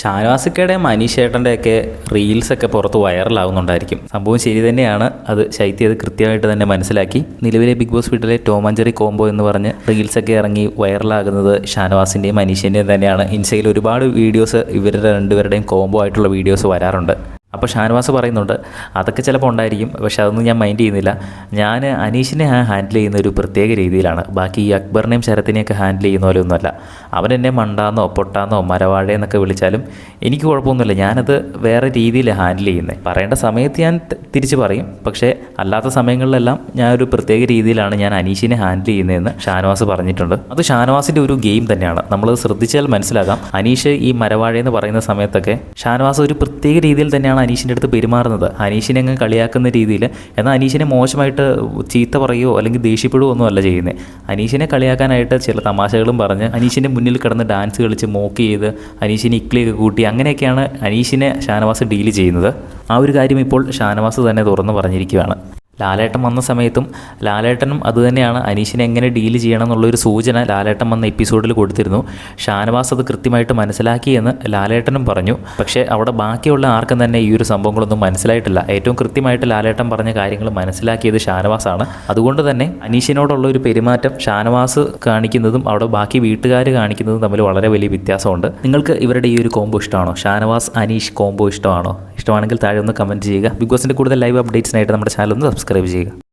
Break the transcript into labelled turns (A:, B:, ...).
A: ഷാനവാസിക്കയുടെയും മനീഷേട്ടൻ്റെയൊക്കെ റീൽസൊക്കെ പുറത്ത് വൈറലാവുന്നുണ്ടായിരിക്കും. സംഭവം ശരി തന്നെയാണ്. അത് ശൈത്യ അത് കൃത്യമായിട്ട് തന്നെ മനസ്സിലാക്കി. നിലവിലെ ബിഗ് ബോസ് വീട്ടിലെ ടോം ആൻഡ് ജെറി കോംബോ എന്ന് പറഞ്ഞ് റീൽസൊക്കെ ഇറങ്ങി വൈറലാകുന്നത് ഷാനവാസിൻ്റെയും മനീഷിൻ്റെയും തന്നെയാണ്. ഇൻസ്റ്റയിൽ ഒരുപാട് വീഡിയോസ് ഇവരുടെ രണ്ടുപേരുടെയും കോംബോ ആയിട്ടുള്ള വീഡിയോസ് വരാറുണ്ട്. അപ്പോൾ ഷാനവാസ് പറയുന്നുണ്ട്, അതൊക്കെ ചിലപ്പോൾ ഉണ്ടായിരിക്കും, പക്ഷെ അതൊന്നും ഞാൻ മൈൻഡ് ചെയ്യുന്നില്ല. ഞാൻ അനീഷിനെ ഹാൻഡിൽ ചെയ്യുന്ന ഒരു പ്രത്യേക രീതിയിലാണ്. ബാക്കി ഈ അക്ബറിനെയും ശരത്തിനെയൊക്കെ ഹാൻഡിൽ ചെയ്യുന്ന പോലെ ഒന്നുമല്ല. അവൻ എന്നെ മണ്ടാന്നോ പൊട്ടാന്നോ മരവാഴയെന്നൊക്കെ വിളിച്ചാലും എനിക്ക് കുഴപ്പമൊന്നുമില്ല. ഞാനത് വേറെ രീതിയിൽ ഹാൻഡിൽ ചെയ്യുന്നത്. പറയേണ്ട സമയത്ത് ഞാൻ തിരിച്ച് പറയും, പക്ഷേ അല്ലാത്ത സമയങ്ങളിലെല്ലാം ഞാൻ ഒരു പ്രത്യേക രീതിയിലാണ് ഞാൻ അനീഷിനെ ഹാൻഡിൽ ചെയ്യുന്നതെന്ന് ഷാനവാസ് പറഞ്ഞിട്ടുണ്ട്. അത് ഷാനവാസിൻ്റെ ഒരു ഗെയിം തന്നെയാണ്. നമ്മളത് ശ്രദ്ധിച്ചാൽ മനസ്സിലാക്കാം. അനീഷ് ഈ മരവാഴയെന്ന് പറയുന്ന സമയത്തൊക്കെ ഷാനവാസ് ഒരു പ്രത്യേക രീതിയിൽ തന്നെയാണ് അനീഷിൻ്റെ അടുത്ത് പെരുമാറുന്നത്. അനീഷിനെ അങ്ങ് കളിയാക്കുന്ന രീതിയിൽ. എന്നാൽ അനീഷിനെ മോശമായിട്ട് ചീത്ത പറയുകയോ അല്ലെങ്കിൽ ദേഷ്യപ്പെടുകയോ ഒന്നും അല്ല ചെയ്യുന്നത്. അനീഷിനെ കളിയാക്കാനായിട്ട് ചില തമാശകളും പറഞ്ഞ് അനീഷിൻ്റെ മുന്നിൽ കിടന്ന് ഡാൻസ് കളിച്ച് മോക്ക് ചെയ്ത് അനീഷിനെ ഇക്ലിയൊക്കെ കൂട്ടി അങ്ങനെയൊക്കെയാണ് അനീഷിനെ ഷാനവാസ് ഡീൽ ചെയ്യുന്നത്. ആ ഒരു കാര്യം ഇപ്പോൾ ഷാനവാസ് തന്നെ തുറന്നു പറഞ്ഞിരിക്കുകയാണ്. ലാലേട്ടൻ വന്ന സമയത്തും ലാലേട്ടനും അതുതന്നെയാണ് അനീഷിനെ എങ്ങനെ ഡീൽ ചെയ്യണം എന്നുള്ളൊരു സൂചന ലാലേട്ടൻ വന്ന എപ്പിസോഡിൽ കൊടുത്തിരുന്നു. ഷാനവാസ് അത് കൃത്യമായിട്ട് മനസ്സിലാക്കിയെന്ന് ലാലേട്ടനും പറഞ്ഞു. പക്ഷേ അവിടെ ബാക്കിയുള്ള ആർക്കും തന്നെ ഈ ഒരു സംഭവങ്ങളൊന്നും മനസ്സിലായിട്ടില്ല. ഏറ്റവും കൃത്യമായിട്ട് ലാലേട്ടൻ പറഞ്ഞ കാര്യങ്ങൾ മനസ്സിലാക്കിയത് ഷാനവാസാണ്. അതുകൊണ്ട് തന്നെ അനീഷിനോടുള്ള ഒരു പെരുമാറ്റം ഷാനവാസ് കാണിക്കുന്നതും അവിടെ ബാക്കി വീട്ടുകാർ കാണിക്കുന്നതും തമ്മിൽ വളരെ വലിയ വ്യത്യാസമുണ്ട്. നിങ്ങൾക്ക് ഇവരുടെ ഈ ഒരു കോംബോ ഇഷ്ടമാണോ? ഷാനവാസ് അനീഷ് കോംബോ ഇഷ്ടമാണോ? ഇഷ്ടമാണെങ്കിൽ താഴെ ഒന്ന് കമൻറ്റ് ചെയ്യുക. ബിഗ് ബോസിൻ്റെ കൂടുതൽ ലൈവ് അപ്ഡേറ്റ്സിനായിട്ട് നമ്മുടെ ചാനൽ ഒന്ന് സബ്സ്ക്രൈബ് ചെയ്യുക.